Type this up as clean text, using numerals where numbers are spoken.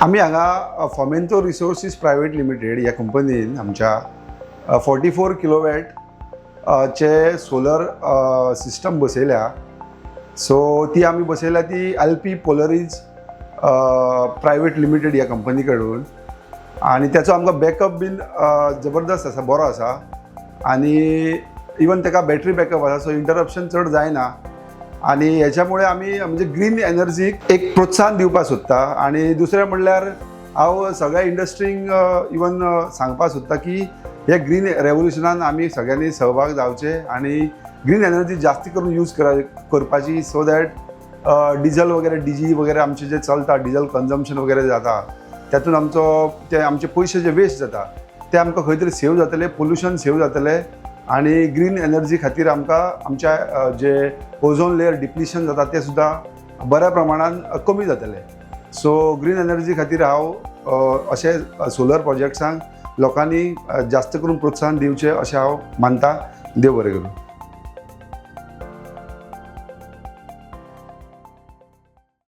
आम्ही हांगा Fomento resources private limited ह्या कंपनीन आमच्या 44 किलोवॅट चे सोलर सिस्टम बसयल्या. सो ती आम्ही बसयल्या ती एलपी पोलरीज प्रायवेट लिमिटेड ह्या कंपनी कडून. आणि त्याचो आमकां बॅकअप बीन जबरदस्त आसा, बरो आसा. आणि इवन ताका बॅटरी बॅकअप आसा, सो इंटरप्शन चड जायना. आणि ह्याच्यामुळे आम्ही म्हणजे ग्रीन एनर्जीक एक प्रोत्साहन दिवपाक सोदता. आणि दुसरें म्हणल्यार हांव सगळ्या इंडस्ट्रींक इवन सांगपाक सोदता की हे ग्रीन रेवोल्युशनान आमी सगळ्यांनी सहभाग जावचे आणि ग्रीन एनर्जी जास्ती करून यूज करपाची, सो दॅट डिझल वगैरे डीजी वगैरे आमचे जे चलता, डिझल कन्जम्पशन वगैरे जाता, त्यातून आमचे पयशे जे वेस्ट जाता ते आमकां खंय तरी सेव जातले, पोल्युशन सेव जातले. आणि ग्रीन एनर्जी खातीर आमकां आमच्या जे ओझोन लेयर डिप्लिशन जाता ते सुद्दां बऱ्या प्रमाणान कमी जातले. सो ग्रीन एनर्जी खातीर हांव अशे सोलर प्रोजेक्ट्सांक लोकांनी जास्त करून प्रोत्साहन दिवचें अशें हांव मानता. देव बरें करूं.